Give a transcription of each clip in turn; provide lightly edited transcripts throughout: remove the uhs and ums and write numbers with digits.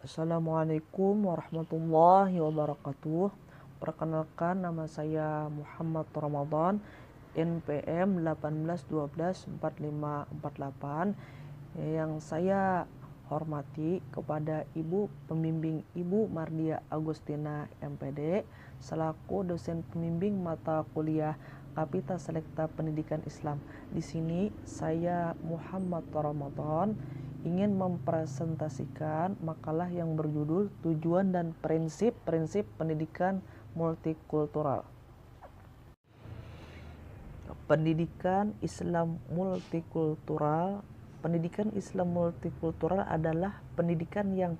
Assalamualaikum warahmatullahi wabarakatuh. Perkenalkan, nama saya Muhammad Ramadan, NPM 18124548. Yang saya hormati kepada Ibu Pembimbing Ibu Mardia Agustina MPD selaku dosen pembimbing mata kuliah Kapita Selekta Pendidikan Islam. Di sini saya Muhammad Ramadan ingin mempresentasikan makalah yang berjudul Tujuan dan Prinsip-Prinsip Pendidikan Multikultural. Pendidikan Islam multikultural. Pendidikan Islam multikultural adalah pendidikan yang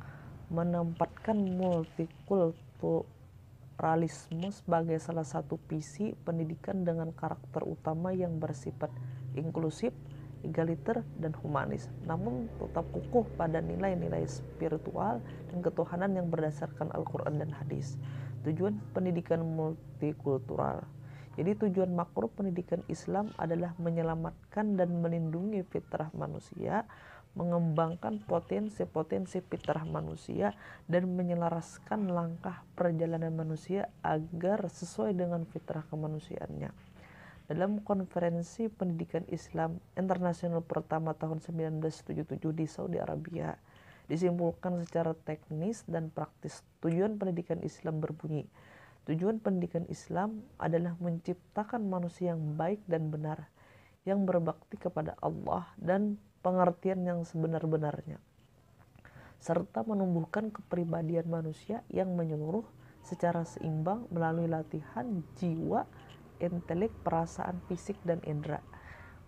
menempatkan multikulturalisme sebagai salah satu visi pendidikan dengan karakter utama yang bersifat inklusif, egaliter, dan humanis, namun tetap kukuh pada nilai-nilai spiritual dan ketuhanan yang berdasarkan Al-Quran dan hadis. Tujuan pendidikan multikultural. Jadi tujuan makro pendidikan Islam adalah menyelamatkan dan melindungi fitrah manusia, mengembangkan potensi-potensi fitrah manusia, dan menyelaraskan langkah perjalanan manusia agar sesuai dengan fitrah kemanusiaannya. Dalam konferensi pendidikan Islam internasional pertama tahun 1977 di Saudi Arabia, disimpulkan secara teknis dan praktis tujuan pendidikan Islam berbunyi: tujuan pendidikan Islam adalah menciptakan manusia yang baik dan benar, yang berbakti kepada Allah dan pengertian yang sebenar-benarnya, serta menumbuhkan kepribadian manusia yang menyeluruh secara seimbang melalui latihan jiwa, intelek, perasaan, fisik, dan indera.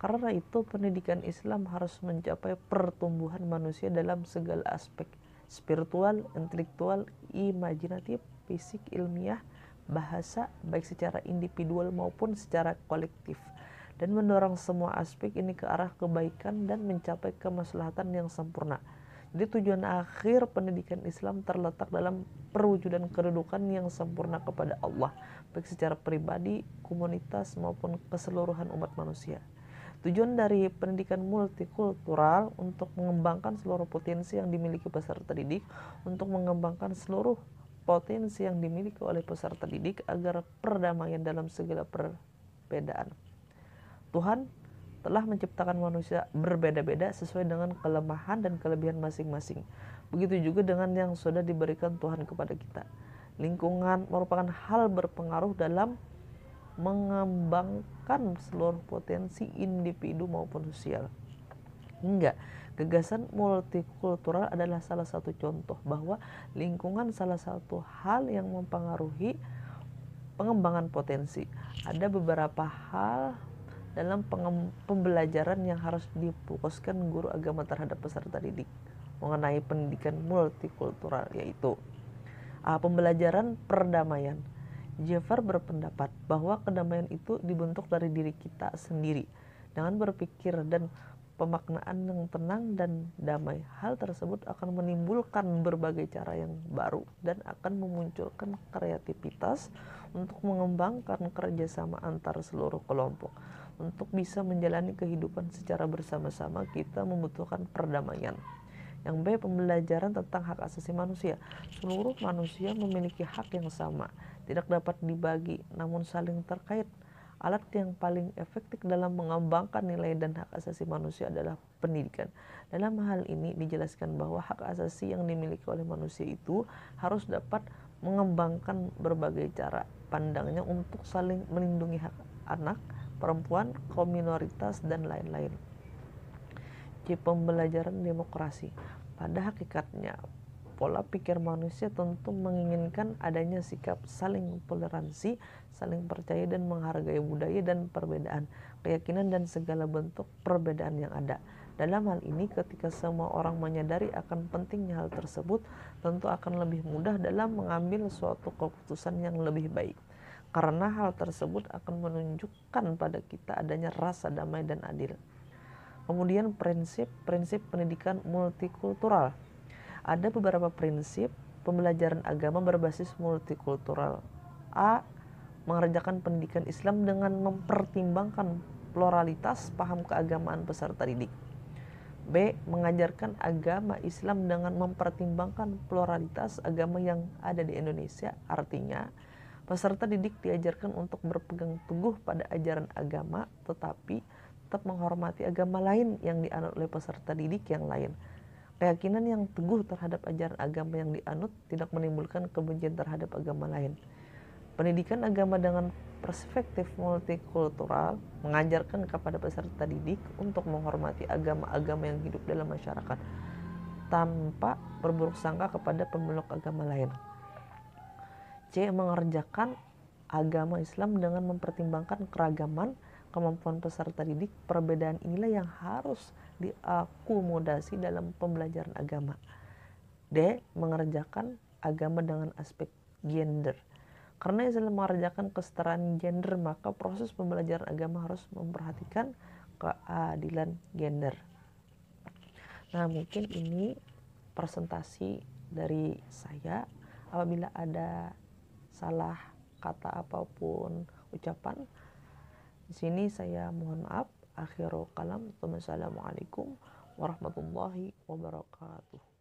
Karena itu, pendidikan Islam harus mencapai pertumbuhan manusia dalam segala aspek: spiritual, intelektual, imajinatif, fisik, ilmiah, bahasa, baik secara individual maupun secara kolektif, dan mendorong semua aspek ini ke arah kebaikan dan mencapai kemaslahatan yang sempurna. Jadi tujuan akhir pendidikan Islam terletak dalam perwujudan kedudukan yang sempurna kepada Allah, baik secara pribadi, komunitas, maupun keseluruhan umat manusia. Tujuan dari pendidikan multikultural untuk mengembangkan seluruh potensi yang dimiliki peserta didik, untuk mengembangkan seluruh potensi yang dimiliki oleh peserta didik agar perdamaian dalam segala perbedaan. Tuhan telah menciptakan manusia berbeda-beda sesuai dengan kelemahan dan kelebihan masing-masing. Begitu juga dengan yang sudah diberikan Tuhan kepada kita. Lingkungan merupakan hal berpengaruh dalam mengembangkan seluruh potensi individu maupun sosial. Hingga gagasan multikultural adalah salah satu contoh bahwa lingkungan salah satu hal yang mempengaruhi pengembangan potensi. Ada beberapa hal dalam pembelajaran yang harus difokuskan guru agama terhadap peserta didik mengenai pendidikan multikultural, yaitu pembelajaran perdamaian. Jafar berpendapat bahwa kedamaian itu dibentuk dari diri kita sendiri dengan berpikir dan pemaknaan yang tenang dan damai. Hal tersebut akan menimbulkan berbagai cara yang baru dan akan memunculkan kreativitas untuk mengembangkan kerjasama antar seluruh kelompok. Untuk bisa menjalani kehidupan secara bersama-sama, kita membutuhkan perdamaian. Yang B, pembelajaran tentang hak asasi manusia. Seluruh manusia memiliki hak yang sama, tidak dapat dibagi, namun saling terkait. Alat yang paling efektif dalam mengembangkan nilai dan hak asasi manusia adalah pendidikan. Dalam hal ini dijelaskan bahwa hak asasi yang dimiliki oleh manusia itu harus dapat mengembangkan berbagai cara pandangnya untuk saling melindungi hak anak, perempuan, kaum minoritas, dan lain-lain. C, pembelajaran demokrasi. Pada hakikatnya, pola pikir manusia tentu menginginkan adanya sikap saling toleransi, saling percaya dan menghargai budaya dan perbedaan, keyakinan dan segala bentuk perbedaan yang ada. Dalam hal ini, ketika semua orang menyadari akan pentingnya hal tersebut, tentu akan lebih mudah dalam mengambil suatu keputusan yang lebih baik. Karena hal tersebut akan menunjukkan pada kita adanya rasa damai dan adil. Kemudian prinsip-prinsip pendidikan multikultural. Ada beberapa prinsip pembelajaran agama berbasis multikultural. A, mengerjakan pendidikan Islam dengan mempertimbangkan pluralitas paham keagamaan peserta didik. B. Mengajarkan agama Islam dengan mempertimbangkan pluralitas agama yang ada di Indonesia. Artinya, peserta didik diajarkan untuk berpegang teguh pada ajaran agama, tetapi tetap menghormati agama lain yang dianut oleh peserta didik yang lain. Keyakinan yang teguh terhadap ajaran agama yang dianut tidak menimbulkan kebencian terhadap agama lain. Pendidikan agama dengan perspektif multikultural mengajarkan kepada peserta didik untuk menghormati agama-agama yang hidup dalam masyarakat tanpa berburuk sangka kepada pemeluk agama lain. C. Mengerjakan agama Islam dengan mempertimbangkan keragaman kemampuan peserta didik. Perbedaan inilah yang harus diakomodasi dalam pembelajaran agama. D. Mengerjakan agama dengan aspek gender. Karena Islam mengerjakan kesetaraan gender, maka proses pembelajaran agama harus memperhatikan keadilan gender. Nah, mungkin ini presentasi dari saya. Apabila ada salah kata apapun ucapan, di sini saya mohon maaf. Akhirul kalam. Wassalamualaikum warahmatullahi wabarakatuh.